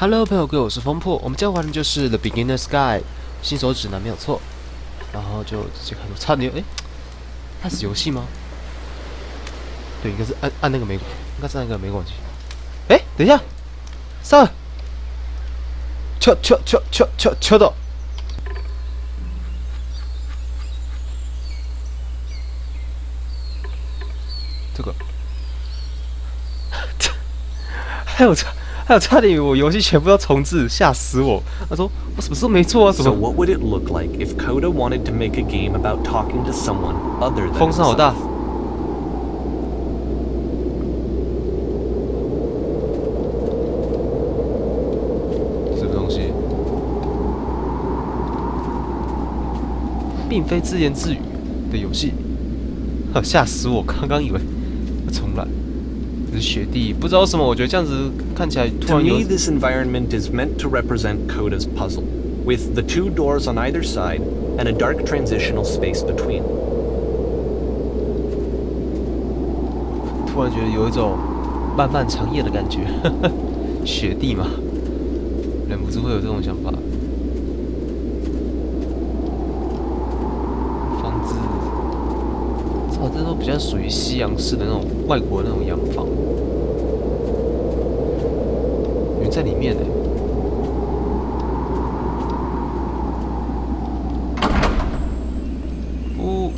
Hello， 朋友各位，我是风破。我们今天玩的就是 The Beginner's Guide 新手指南，没有错。然后就直接看，差点它是游戏吗？对，应该是按那个应该是按那个没关系。等一下，上，敲到。这个，还有差点以为我游戏全部要重置，吓死我！他说我什么时候没做啊？什么 So what would it look like if Coda wanted to make a game about talking to someone other than 风声好大。 并非自言自语的游戏，吓死我！刚刚以为重来，这是雪地，不知道为什么，我觉得这样子看起来突 To 然有。 me, this environment is meant to represent Coda's puzzle, with the two doors on either side and a dark transitional space between. 突然觉得有一种漫漫长夜的感觉，雪地嘛，忍不住会有这种想法。 这都比较属于西洋式的那种外国那种洋房，有人在里面呢。不，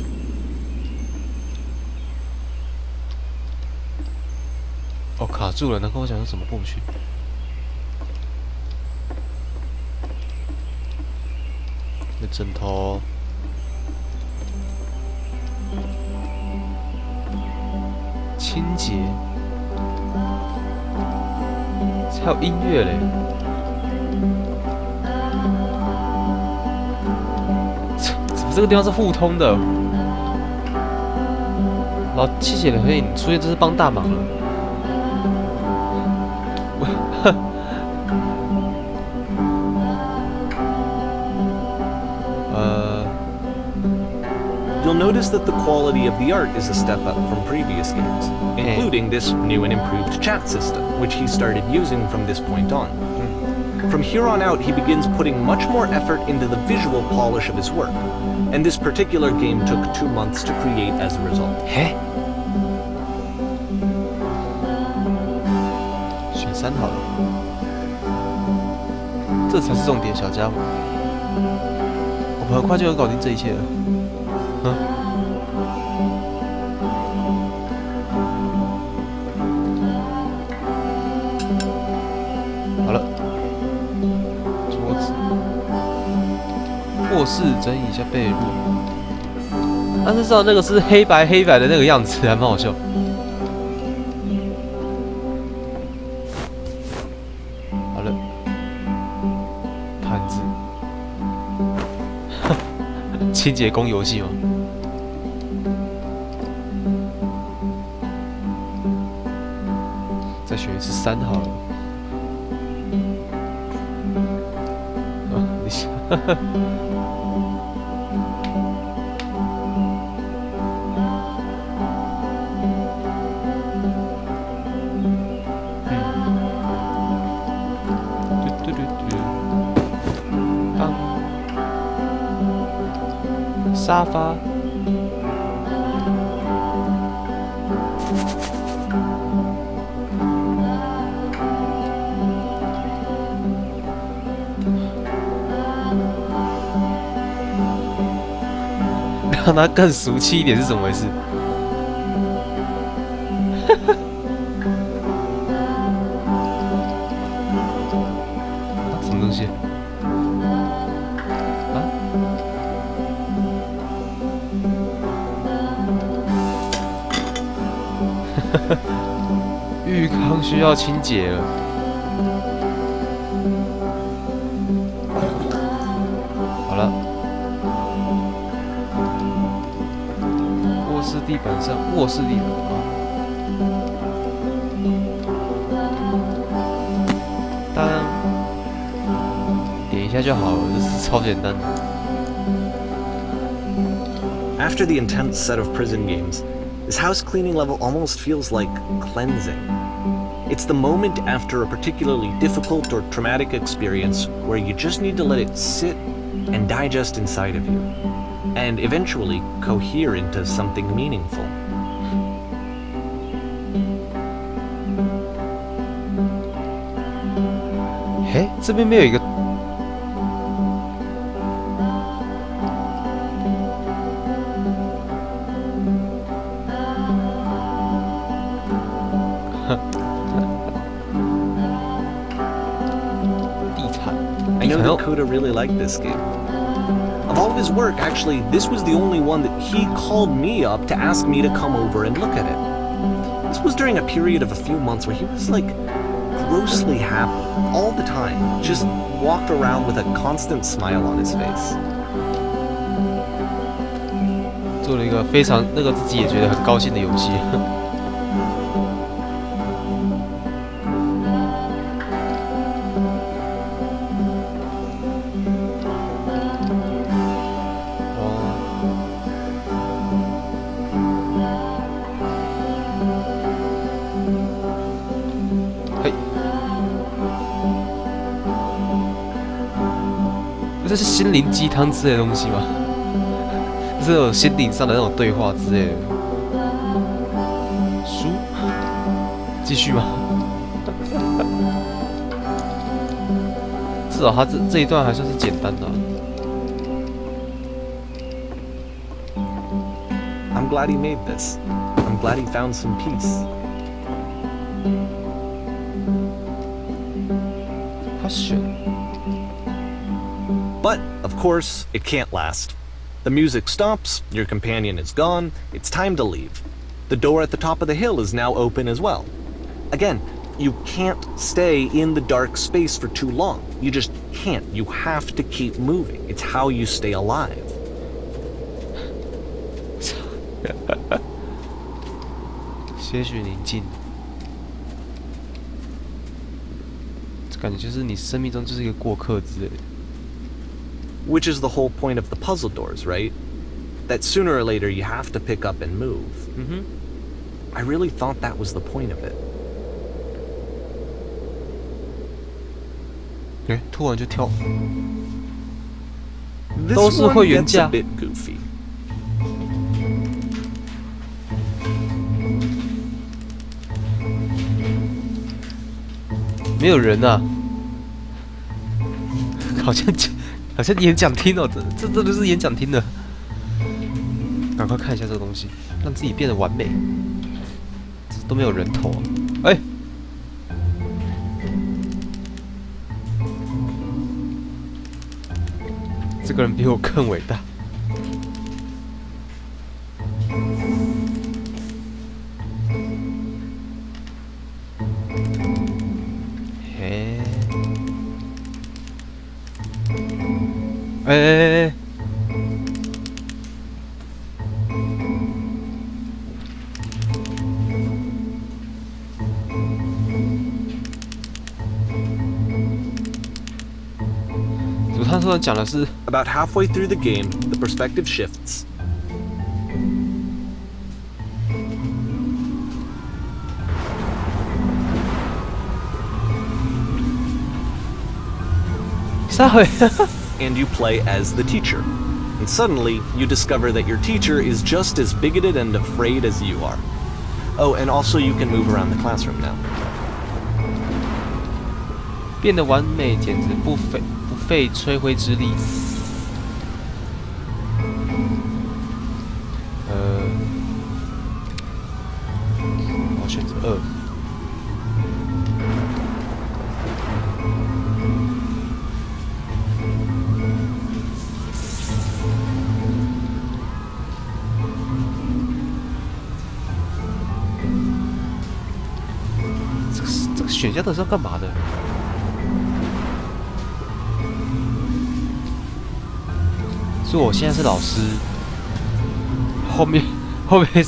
哦，卡住了，能跟我讲说怎么过不去？那枕头。 清洁，还有音乐嘞！怎么这个地方是互通的？老七姐的黑影出现，真是帮大忙了。You'll notice that the quality of the art is a step up from previous games, including this new and improved chat system, which he started using from this point on. From here on out, he begins putting much more effort into the visual polish of his work, and this particular game took 2 months to create as a result. 选3好了，这才是重点，小家伙。我们很快就能搞定这一切了。 好了，桌子，卧室整理一下被褥。但是知道那个是黑白的那个样子，还蛮好笑。好了，盘子，清洁工游戏吗？ 再选一次3好了。你想，沙发。 让它更俗气一点是怎么回事？什么东西？啊？浴缸需要清洁了。好了。 地板上，卧室地板啊，当然点一下就好了，这是超简单的。After the intense set of prison games, this house cleaning level almost feels like cleansing. It's the moment after a particularly difficult or traumatic experience where you just need to let it sit and digest inside of you, and eventually cohere into something meaningful. 哎，这边没有一个。I know that Coda really liked this game. Of all of his work, actually, this was the only one that he called me up to ask me to come over and look at it. This was during a period of a few months where he was like grossly happy all the time, just walked around with a constant smile on his face. 做了一个非常自己也觉得很高兴的游戏。这是心灵鸡汤之类的东西吗？这是有心灵上的那种对话之类的。书，继续吗？至少他这一段还算是简单的。I'm glad he made this. I'm glad he found some peace. But, of course, it can't last. The music stops, your companion is gone, it's time to leave. The door at the top of the hill is now open as well. Again, you can't stay in the dark space for too long. You just can't. You have to keep moving. It's how you stay alive. 些许宁静，感觉就是你生命中就是一个过客之类的。Which is the whole point of the puzzle doors, right? That sooner or later you have to pick up and move. I really thought that was the point of it. 突然就跳， This 都是 one 会员 gets 价 a bit goofy. 没有人啊，好像演讲厅哦，这真的是演讲厅的。赶快看一下这个东西，让自己变得完美。这都没有人头啊！哎，这个人比我更伟大。哎，他突然讲的是 About halfway through the game, the perspective shifts. 撒回。And you play as the teacher. And suddenly, you discover that your teacher is just as bigoted and afraid as you are. Oh, and also you can move around the classroom now. 变得完美，简直不费吹灰之力。我选择2。这个选项都是要干嘛的？所以我现在是老师，后面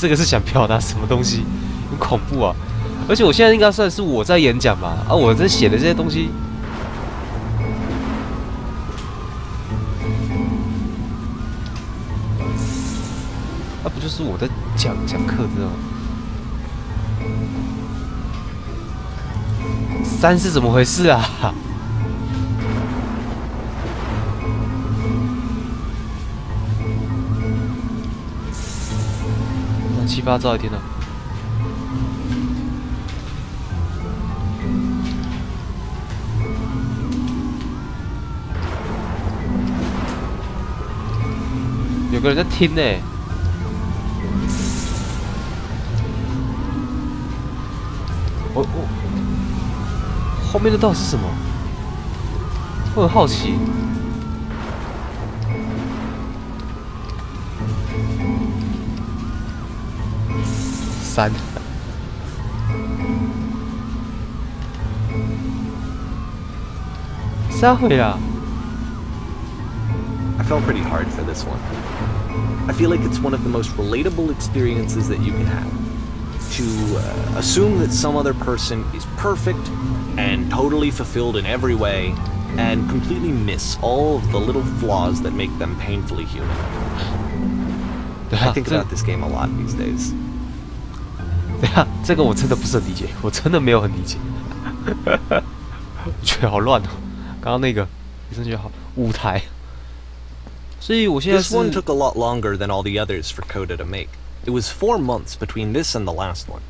这个是想表达什么东西？很恐怖啊！而且我现在应该算是我在演讲嘛，啊，我在写的这些东西，啊，不就是我在讲课之后？ 3是怎么回事啊？乱七八糟的，天哪！有个人在听呢。我后面的到底是什么？我很好奇。3。撒回啦。I felt pretty hard for this one. I feel like it's one of the most relatable experiences that you can have. To assume that some other person is perfect and totally fulfilled in every way, and completely miss all of the little flaws that make them painfully human. I think about this game a lot these days. 对啊，这个我真的不是很理解，我真的没有很理解。我觉得好乱哦，刚刚那个，你真觉得好舞台。所以我现在是 This one took a lot longer than all the others for Coda to make. It was 4 months between this and the last one.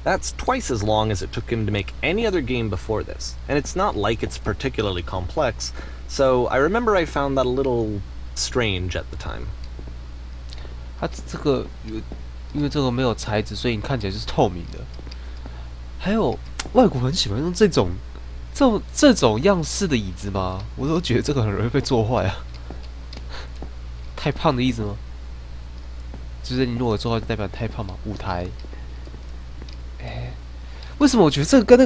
That's twice as long as it took him to make any other game before this, and it's not like it's particularly complex, so I remember I found that a little strange at the time. 它这个因为这个没有材质，所以你看起来就是透明的。还有外国很喜欢用这种样式的椅子吗？我都觉得这个很容易被做坏啊。太胖的意思吗？就是你如果做坏，就代表太胖嘛。舞台，为什么我觉得这个跟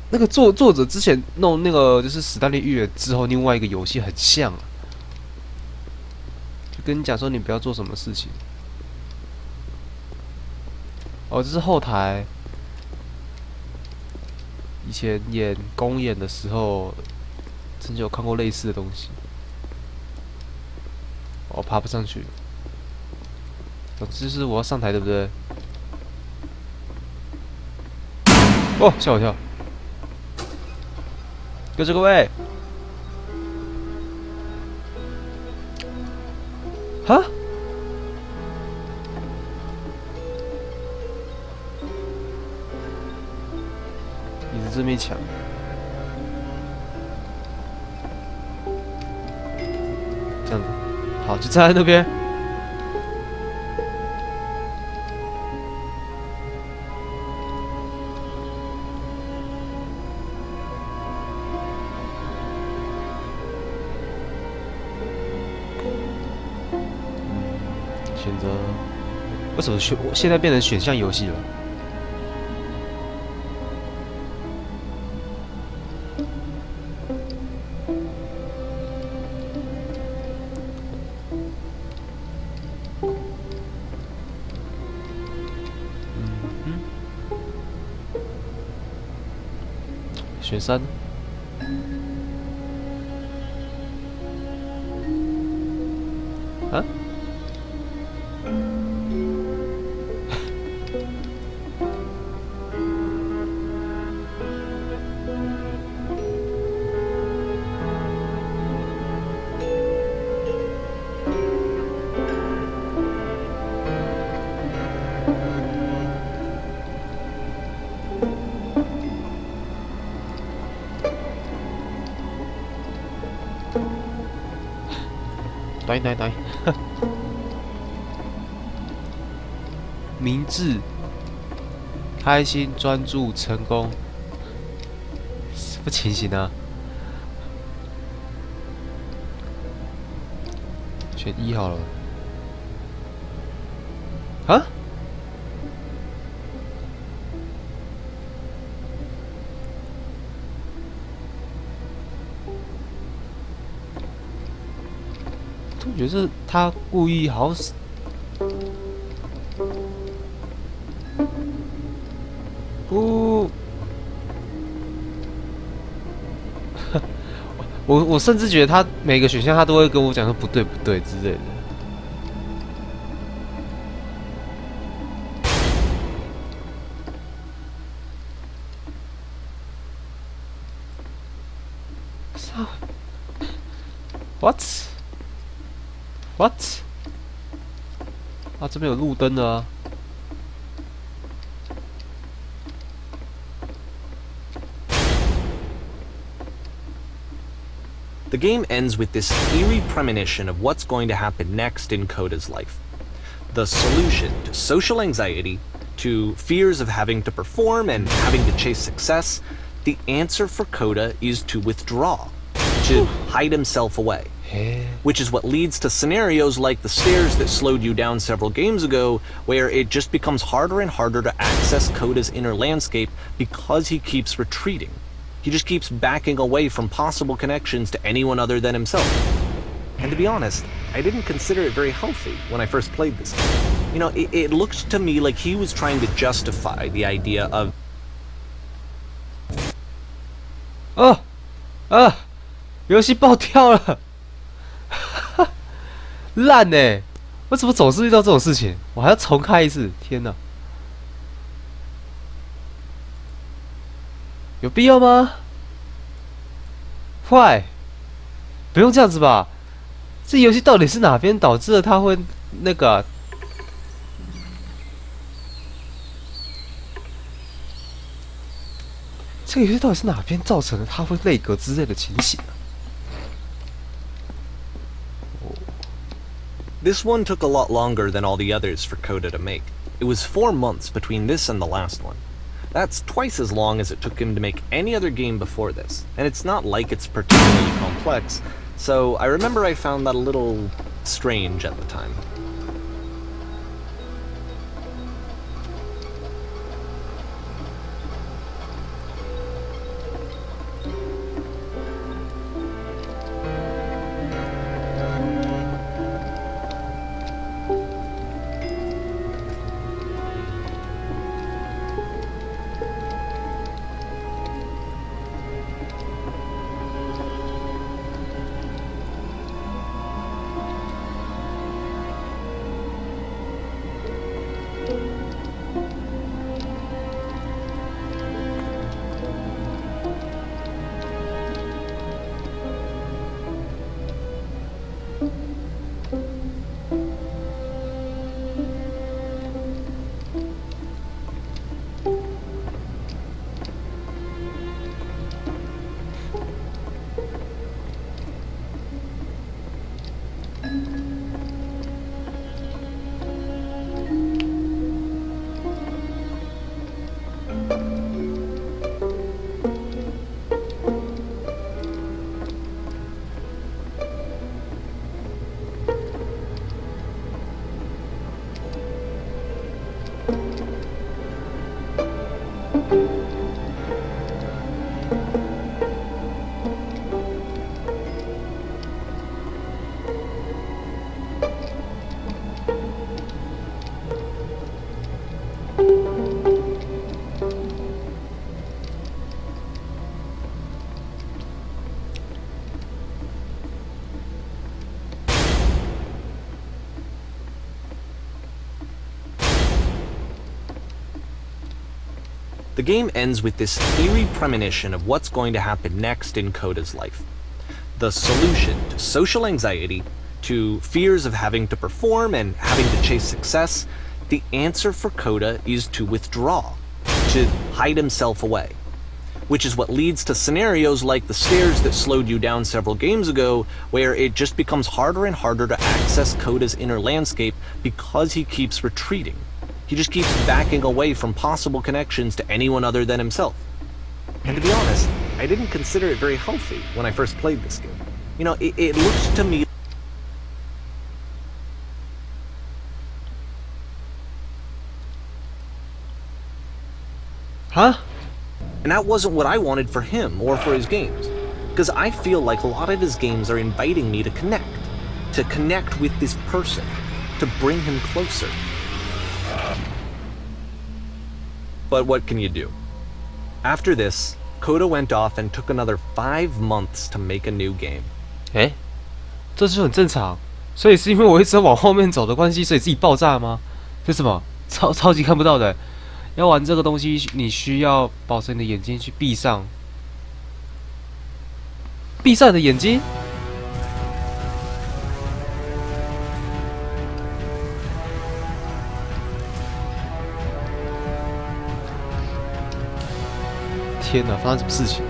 那个作者之前弄那个就是史丹利预言之后另外一个游戏很像啊？就跟你讲说你不要做什么事情。哦，这是后台。以前演公演的时候，曾经有看过类似的东西。我爬不上去。总之就是我要上台，对不对？哦，吓我一跳！各位，哈？椅子这面墙。这样子。好，就站在那边。选择为什么我现在变成选项游戏了？选3。啊？对，明智、开心、专注、成功，什么情形啊？选1好了。啊？我觉得是他故意好像不，我甚至觉得他每个选项他都会跟我讲说不对之类的。？What？ 啊，这边有路灯的啊。The game ends with this eerie premonition of what's going to happen next in Coda's life. The solution to social anxiety, to fears of having to perform and having to chase success, the answer for Coda is to withdraw, to hide himself away. Which is what leads to scenarios like the stairs that slowed you down several games ago, where it just becomes harder and harder to access Coda's inner landscape because he keeps retreating. He just keeps backing away from possible connections to anyone other than himself. And to be honest, I didn't consider it very healthy when I first played this game. You know, it looked to me like he was trying to justify the idea of... 游戏爆跳了，烂欸！我怎么总是遇到这种事情？我还要重开一次，天哪！有必要吗？坏，不用这样子吧？这游戏到底是哪边导致了它会那个啊？这个游戏到底是哪边造成了它会内格之类的情形呢？This one took a lot longer than all the others for Coda to make. It was 4 months between this and the last one. That's twice as long as it took him to make any other game before this, and it's not like it's particularly complex, so I remember I found that a little strange at the time. The game ends with this eerie premonition of what's going to happen next in Coda's life. The solution to social anxiety, to fears of having to perform and having to chase success, the answer for Coda is to withdraw, to hide himself away. Which is what leads to scenarios like the stairs that slowed you down several games ago, where it just becomes harder and harder to access Coda's inner landscape because he keeps retreating. He just keeps backing away from possible connections to anyone other than himself. And to be honest, I didn't consider it very healthy when I first played this game. You know, it looked to me... Huh? And that wasn't what I wanted for him or for his games. Because I feel like a lot of his games are inviting me to connect with this person, to bring him closer. But what can you do? After this, Coda went off and took another 5 months to make a new game. 这就很正常。所以是因为我一直往后面走的关系，所以自己爆炸吗？这是什么？超级看不到的。要玩这个东西，你需要保持你的眼睛去闭上。闭上你的眼睛。天哪，发生什么事情？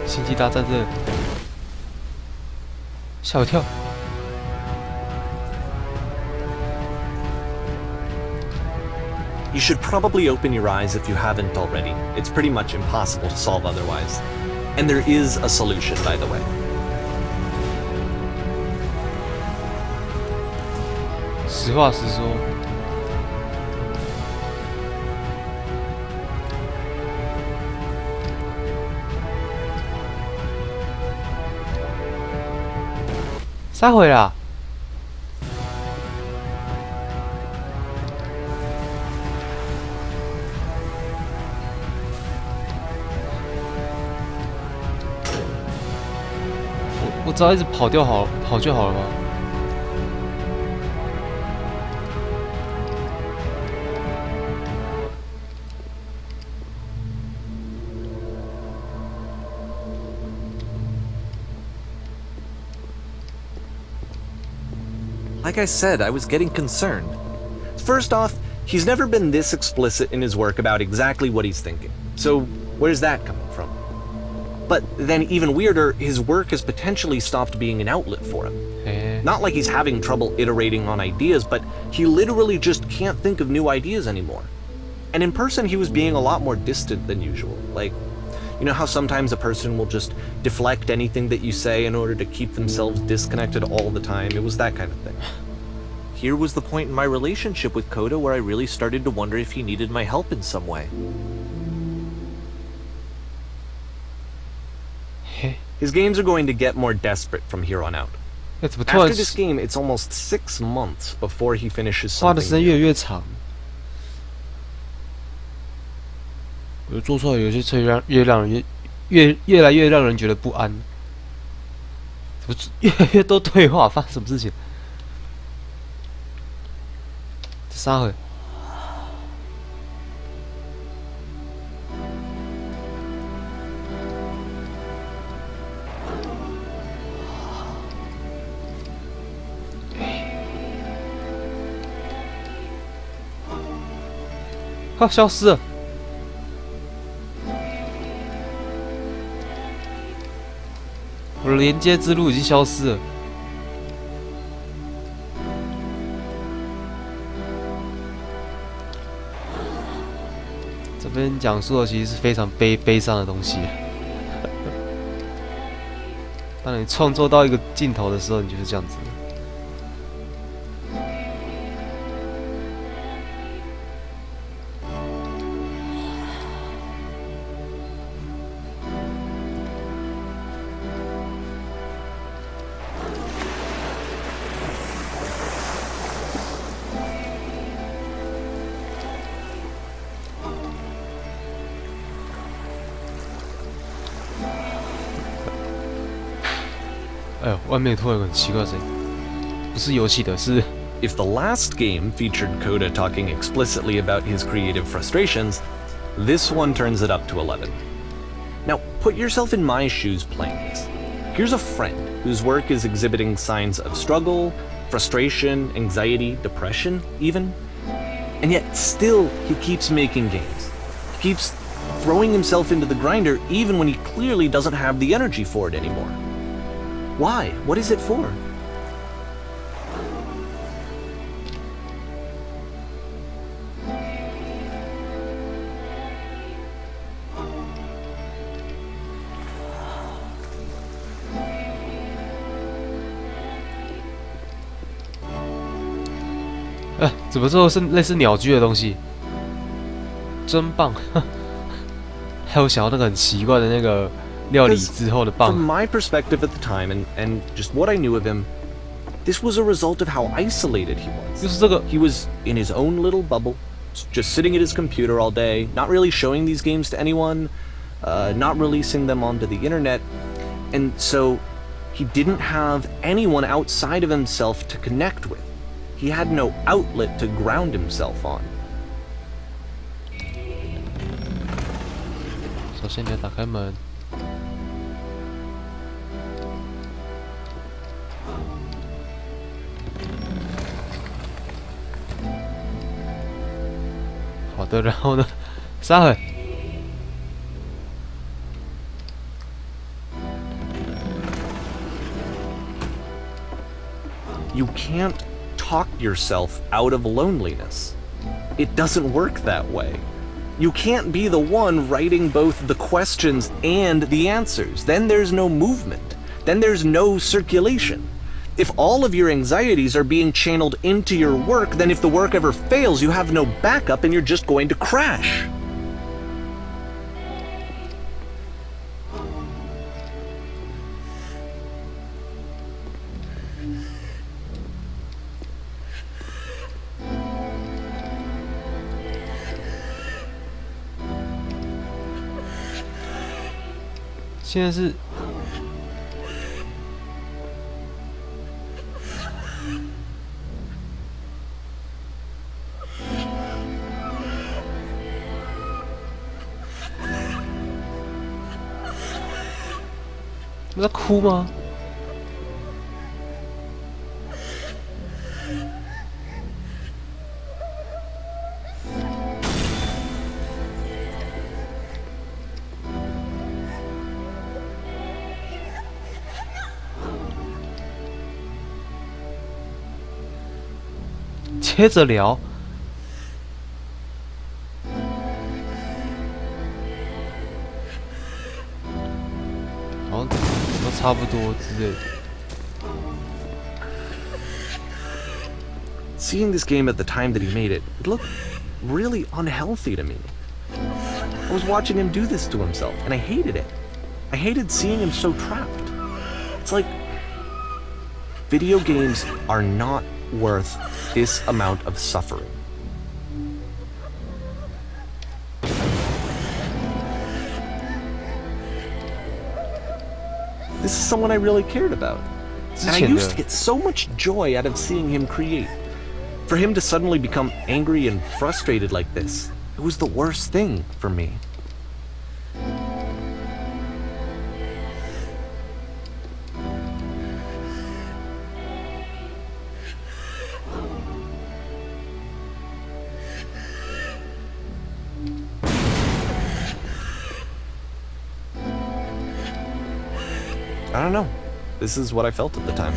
星际大战这吓我一跳。You should probably open your eyes if you haven't already. It's pretty much impossible to solve otherwise. And there is a solution, by the way. 实话实说，撒回啦！我只要一直跑就好了吗？Like I said, I was getting concerned. First off, he's never been this explicit in his work about exactly what he's thinking. So, where's that coming from? But then, even weirder, his work has potentially stopped being an outlet for him. Not like he's having trouble iterating on ideas, but he literally just can't think of new ideas anymore. And in person, he was being a lot more distant than usual. Like, you know how sometimes a person will just deflect anything that you say in order to keep themselves disconnected all the time? It was that kind of thing. Here was the point in my relationship with Coda where I really started to wonder if he needed my help in some way. His games are going to get more desperate from here on out. After this game, it's almost 6 months before he finishes something. 花的时间越来越长。我做出来有些车越来越让人觉得不安。怎么越来越多对话？发生什么事情？这啥回？啊，消失了！我的连接之路已经消失了。这边讲述的其实是非常悲伤的东西。当你创作到一个尽头的时候，你就是这样子。哎呦，外面突然有很奇怪的声音，不是游戏的，是。If the last game featured Coda talking explicitly about his creative frustrations, this one turns it up to 11. Now, put yourself in my shoes playing this. Here's a friend whose work is exhibiting signs of struggle, frustration, anxiety, depression, even. And yet, still, he keeps making games. He keeps throwing himself into the grinder even when he clearly doesn't have the energy for it anymore. Why? What is it for? 怎么做是类似鸟居的东西？真棒！还有想要那个很奇怪的那个料理之后的棒。From my perspective at the time, and just what I knew of him, this was a result of how isolated he was. 就是这个 He was in his own little bubble, just sitting at his computer all day, not really showing these games to anyone, not releasing them onto the internet. And so he didn't have anyone outside of himself to connect with. He had no outlet to ground himself on. 首先你要打开门。好的，然后呢？杀回。You can't talk yourself out of loneliness. It doesn't work that way. You can't be the one writing both the questions and the answers. Then there's no movement. Then there's no circulation. If all of your anxieties are being channeled into your work, then if the work ever fails, you have no backup and you're just going to crash. 现在是你在哭吗？接着聊。好像都差不多之类的。Seeing this game at the time that he made it, it looked really unhealthy to me. I was watching him do this to himself, and I hated it. I hated seeing him so trapped. It's like video games are not worth this amount of suffering. This is someone I really cared about. And I used to get so much joy out of seeing him create. For him to suddenly become angry and frustrated like this, it was the worst thing for me. I don't know. This is what I felt at the time.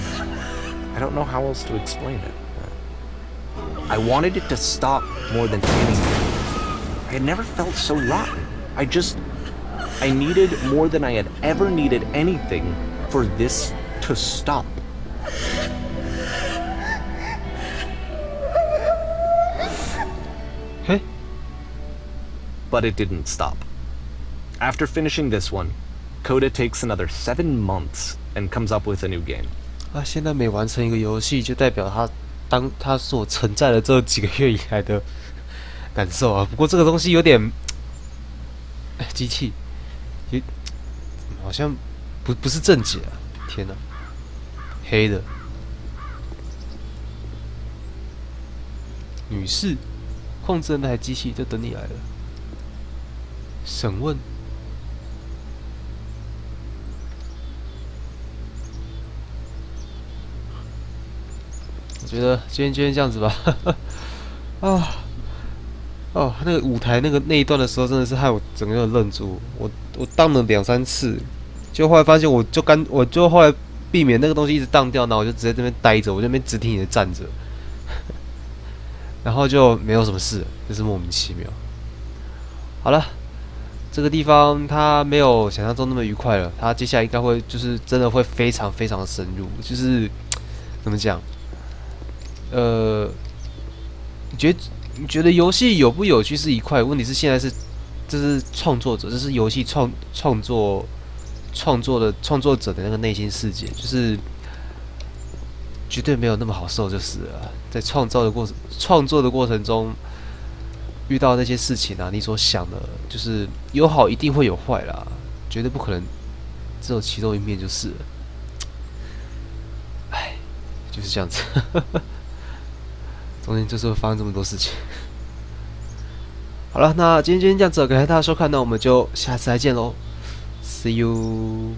I don't know how else to explain it. I wanted it to stop more than anything. I had never felt so rotten. I needed more than I had ever needed anything for this to stop. Hey? But it didn't stop. After finishing this one, Coda takes another 7 months and comes up with a new game. 啊，现在每完成一个游戏，就代表他所承载的这几个月以来的感受啊。不过这个东西有点，机器，好像不是正解啊！天哪，黑的女士，控制那台机器就等你来了。审问。我觉得今天这样子吧，那个舞台那一段的时候，真的是害我整个人愣住。我荡了2、3次，就后来发现我就后来避免那个东西一直荡掉，然后我就直接在这边待着，我就在那边直挺挺的站着，然后就没有什么事，就是莫名其妙。好了，这个地方它没有想象中那么愉快了，它接下来应该会就是真的会非常非常深入，就是怎么讲？你觉得游戏有不有趣是一块，问题是现在这是创作者，这是游戏创作者的那个内心世界，就是绝对没有那么好受，就是了。在创作的过程中，遇到那些事情啊，你所想的，就是有好一定会有坏啦，绝对不可能只有其中一面就是了。唉，就是这样子，中间就是会发生这么多事情。好了，那今天这样子，感谢大家收看，那我们就下次再见喽 ，See you。